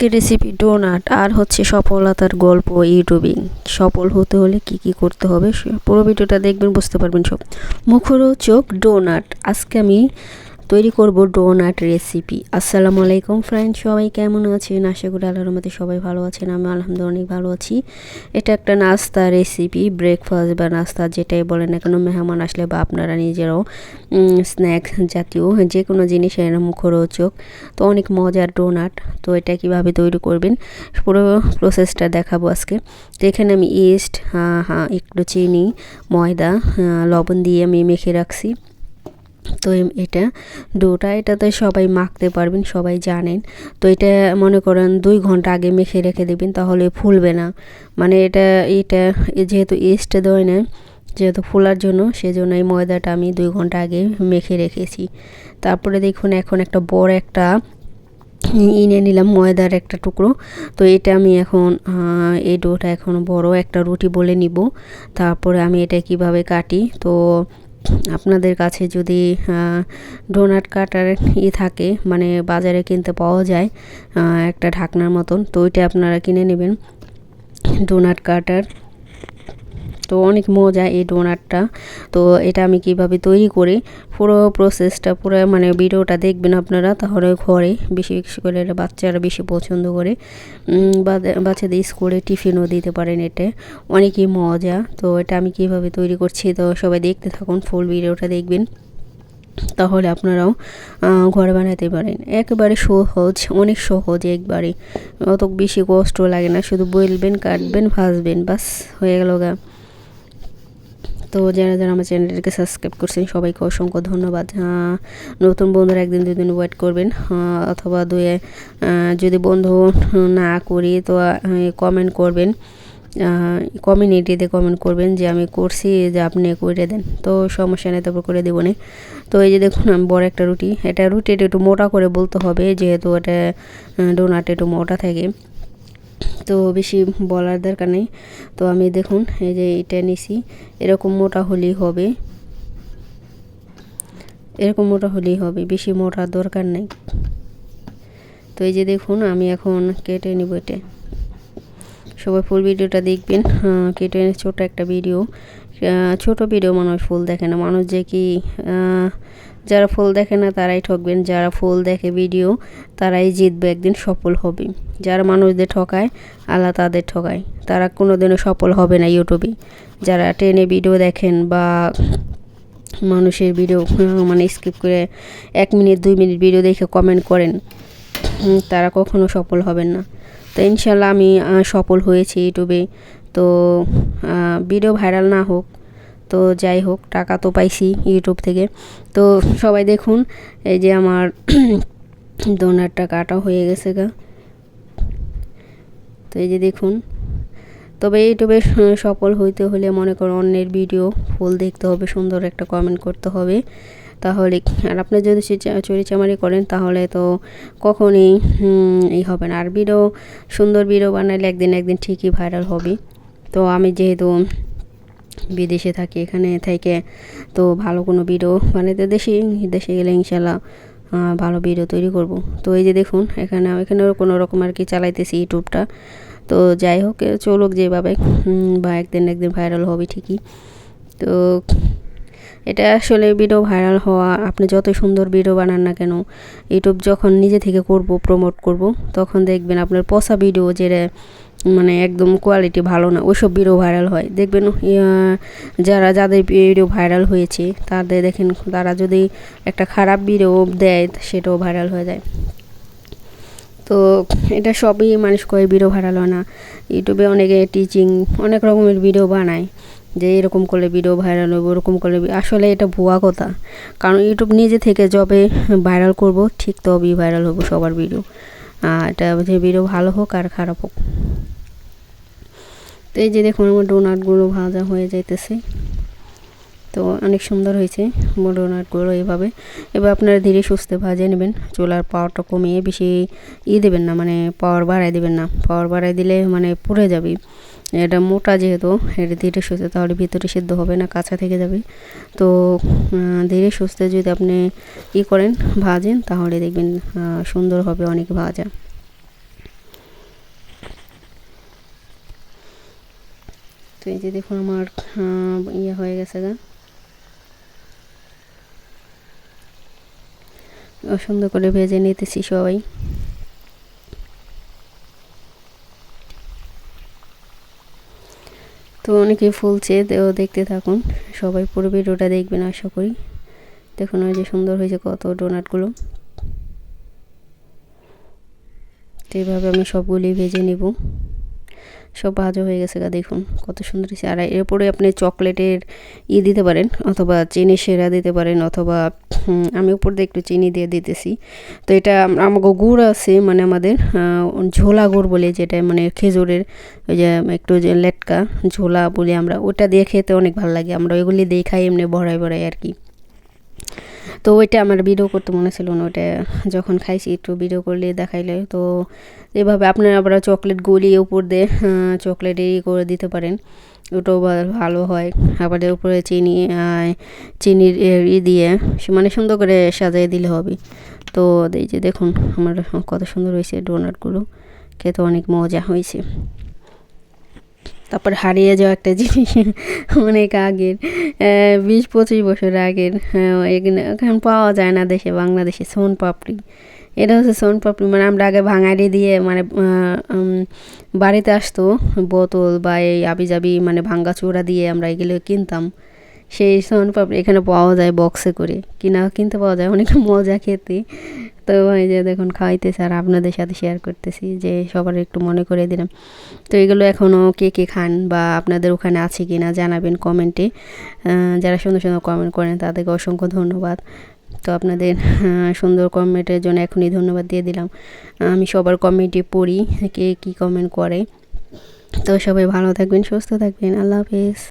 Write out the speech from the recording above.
আজকের recipe donut আর হচ্ছে সফলতার গল্প ইউটিউবিং। সফল হতে হলে কি কি করতে হবে পুরো ভিডিওটা দেখবেন, বুঝতে পারবেন সব। মুখরোচক ডোনাট আজকে আমি তৈরি করব ডোনাট রেসিপি। আসসালামু আলাইকুম ফ্রেন্ড, সবাই কেমন আছেন? আশা করি আল্লাহর রহমতে সবাই ভালো আছেন। আমি আলহামদুলিল্লাহ অনেক ভালো আছি। এটা একটা নাস্তা রেসিপি, ব্রেকফাস্ট বা নাস্তা যেটাই বলেন না কেন, মেহমান আসলে বা আপনারা নিজেরাও স্ন্যাক্স জাতীয় যে কোনো জিনিস এর মুখরোচক। তো অনেক মজার ডোনাট। তো এটা কিভাবে তৈরি করবেন পুরো প্রসেসটা দেখাবো আজকে। তো এখানে আমি ইস্ট, একটু চিনি, ময়দা, লবণ দিয়ে আমি মেখে রাখছি। তো এটা ডোটা এটাতে সবাই মাখতে পারবেন, সবাই জানেন। তো এটা মনে করেন 2 ঘন্টা আগে মেখে রেখে দেবেন, তাহলে ফুলবে না। মানে এটা যেহেতু ইস্ট দেয় না, যেহেতু ফোলার জন্য, সেজন্য এই ময়দাটা আমি 2 ঘন্টা আগে মেখে রেখেছি। তারপরে দেখুন এখন একটা বড় একটা নিয়ে নিলাম ময়দার একটা টুকরো। তো এটা আমি এখন এই ডোটা এখন বড় একটা রুটি বলে নিব। তারপরে আমি এটা কিভাবে কাটি, তো আপনাদের কাছে যদি ডোনাট কাটার থাকে, মানে বাজারে কিনতে পাওয়া যায় একটা ঢাকনার মতন, তো ওইটা আপনারা কিনে নেবেন ডোনাট কাটার। তো অনেক মজা এই ডোনাটটা। তো এটা আমি কিভাবে তৈরি করি পুরো প্রসেসটা, পুরো মানে ভিডিওটা দেখবেন আপনারা, তাহলে ঘরে বেশি বেশি করে বাচ্চারা বেশি পছন্দ করে, বাচ্চাদের স্কুলে টিফিনও দিতে পারেন। এটা অনেকই মজা। তো এটা আমি কিভাবে তৈরি করছি, তো সবাই দেখতে থাকুন, ফুল ভিডিওটা দেখবেন, তাহলে আপনারাও ঘরে বানাতে পারেন। একেবারে সহজ, অনেক সহজ একবারে, অত বেশি কষ্ট লাগে না। শুধু বলবেন, কাটবেন, ভাজবেন, বাস হয়ে গেল গা। তো যারা যারা আমার চ্যানেলটাকে সাবস্ক্রাইব করছেন সবাইকে অসংখ্য ধন্যবাদ। নতুন বন্ধুরা 1 দিন 2 দিন ওয়েট করবেন, অথবা যদি বন্ধু না করি তো কমেন্ট করবেন, কমিউনিটিতে কমেন্ট করবেন যে আমি করছি, যে আপনি করে দেন। তো সমস্যা নেই, তারপর করে দেবো না। তো এই যে দেখুন আমি বড় একটা রুটি, রুটিটা একটু মোটা করে বলতে হবে, যেহেতু এটা ডোনাট একটু মোটা থাকে, তো বেশি বলার দরকার নেই। তো আমি দেখুন এই যে এটা নিছি, এরকম মোটা হলেই হবে, এরকম মোটা হলেই হবে, বেশি মোটা দরকার নেই। তো এই যে দেখুন আমি এখন কেটে নিব এটা। সবাই ফুল ভিডিওটা দেখবেন। কেটে ছোট একটা ভিডিও, ছোট ভিডিও মানুষ ফুল দেখে না, মানুষ যে কি যারা ফুল দেখে না তারাই ঠকবেন, যারা ফুল দেখে ভিডিও তারাই জিতবে, একদিন সফল হবে। যারা মানুষদের ঠকায় আল্লাহ তাদের ঠকায়, তারা কোনোদিনও সফল হবে না ইউটিউবে। যারা টেনে ভিডিও দেখেন বা মানুষের ভিডিও মানে স্কিপ করে 1 মিনিট 2 মিনিট ভিডিও দেখে কমেন্ট করেন, তারা কখনো সফল হবেন না। তো ইনশাল্লাহ আমি সফল হয়েছি ইউটিউবে। তো ভিডিও ভাইরাল না হোক, তো যাই হোক, টাকা তো পাইছি ইউটিউব থেকে। তো সবাই দেখুন এই যে আমার ডোনাটটা কাটা হয়ে গেছে গা। তো এই যে দেখুন, তবে ইউটিউবে সফল হইতে হলে মনে করো অন্যের ভিডিও ফুল দেখতে হবে, সুন্দর একটা কমেন্ট করতে হবে, তাহলে। আর আপনি যদি চুরিচামারি করেন তাহলে তো কখনই এই হবে না। আর সুন্দর ভিডিও বানালে একদিন ঠিকই ভাইরাল হবে। তো আমি যেহেতু বিদেশে থাকি, এখানে থেকে তো ভালো কোনো ভিডিও বানাতে দেশে গেলে ইনশাল্লাহ ভালো ভিডিও তৈরি করব। তো এই যে দেখুন এখানেও কোনো রকম আর কি চালাইতেছি ইউটিউবটা। তো যাই হোক, চলুক যেভাবে, বা একদিন ভাইরাল হবে ঠিকই। তো এটা আসলে ভিডিও ভাইরাল হওয়া, আপনি যত সুন্দর ভিডিও বানান না কেন, ইউটিউব যখন নিজে থেকে প্রমোট করব, তখন দেখবেন আপনার পচা ভিডিও যেটা মানে একদম কোয়ালিটি ভালো না, ওইসব ভিডিও ভাইরাল হয়। দেখবেন যাদের ভিডিও ভাইরাল হয়েছে তাদের দেখেন, তারা যদি একটা খারাপ ভিডিও দেয় সেটাও ভাইরাল হয়ে যায়। তো এটা সবই মানুষ করে ভিডিও ভাইরাল হয় না। ইউটিউবে অনেকে টিচিং অনেক রকমের ভিডিও বানায়, যে এরকম করলে ভিডিও ভাইরাল হবে, ওরকম করলে, আসলে এটা ভুয়া কথা। কারণ ইউটিউব নিজে থেকে যবে ভাইরাল করব ঠিক তবেই ভাইরাল হবো সবার ভিডিও। এটা যে ভিডিও ভালো হোক আর খারাপ হোক। তো এই যে দেখুন আমার ডোনাটগুলো ভাজা হয়ে যাইতেছে। তো অনেক সুন্দর হয়েছে ডোনাটগুলো। এবার আপনারা ধীরে সুস্থে ভাজে নেবেন, চুলার পাওয়ারটা কমিয়ে, বেশি দেবেন না, মানে পাওয়ার বাড়াই দেবেন না। পাওয়ার বাড়াই দিলে মানে পুড়ে যাবে। এটা মোটা যেহেতু, এটা ধীরে সুস্থে, তাহলে ভিতরে সিদ্ধ হবে না, কাঁচা থেকে যাবে। তো ধীরে সুস্থে যদি আপনি করেন, ভাজেন, তাহলে দেখবেন সুন্দর হবে অনেক ভাজা। তো এই যে দেখুন আমার ইয়ে হয়ে গেছে গা, সুন্দর করে ভেজে নিতেছি সবাই। তো অনেকে ফুলছে, দেখতে থাকুন সবাই, পুরো ভিডিওটা দেখবেন আশা করি। দেখুন ওই যে সুন্দর হয়েছে কত ডোনাটগুলো। তো এইভাবে আমি সবগুলি ভেজে নিব। সব ভাজা হয়ে গেছে গা, দেখুন কত সুন্দর হয়েছে। আর এরপরে আপনি চকলেটের দিতে পারেন, অথবা চিনি সেরা দিতে পারেন, অথবা আমি উপর দিয়ে একটু চিনি দিয়ে দিতেছি। তো এটা আমাকে গুড় আছে, মানে আমাদের ঝোলা গুড় বলে, যেটা মানে খেজুরের ওই যে একটু যে লেটকা ঝোলা বলি আমরা, ওটা দিয়ে খেতে অনেক ভালো লাগে। আমরা ওইগুলি দিয়ে খাই এমনি ভরাই ভরাই আর কি। তো ওইটা আমার ভিডিও করতে মনে ছিল না, ওইটা যখন খাইছি একটু ভিডিও করলে দেখাইলে। তো এভাবে আপনারা আবার চকলেট গলিয়ে উপর দিয়ে চকলেট করে দিতে পারেন, ওটাও ভালো হয়। আবার এর উপরে চিনির দিয়ে মানে সুন্দর করে সাজিয়ে দিলে হবে। তো এই যে দেখুন আমার কত সুন্দর হয়েছে ডোনাটগুলো, খেতে অনেক মজা হয়েছে। তারপর হারিয়ে যাওয়া একটা জিনিস অনেক আগের, 20-25 বছর আগের, এখন পাওয়া যায় না দেশে, বাংলাদেশে সোনপাপড়ি। এটা হচ্ছে সোনপাপড়ি, মানে আমরা আগে ভাঙাড়ি দিয়ে মানে বাড়িতে আসতো বোতল বা এই আবিজাবি মানে ভাঙ্গাচোরা দিয়ে আমরা এগুলো কিনতাম। সেই সোনপাপড়ি এখানে পাওয়া যায় বক্সে করে, কিনতে পাওয়া যায়, অনেক মজা খেতে। তো এই যে দেখুন খাওয়াইতেছে আর আপনাদের সাথে শেয়ার করতেছি, যে সবার একটু মনে করে দিলাম। তো এগুলো এখনও কে কে খান বা আপনাদের ওখানে আছে কি না জানাবেন কমেন্টে। যারা সুন্দর সুন্দর কমেন্ট করেন তাদেরকে অসংখ্য ধন্যবাদ। তো আপনাদের সুন্দর কমেন্টের জন্য এখনই ধন্যবাদ দিয়ে দিলাম। আমি সবার কমেন্টে পড়ি কে কী কমেন্ট করে। তো সবাই ভালো থাকবেন, সুস্থ থাকবেন, আল্লাহ হাফেজ।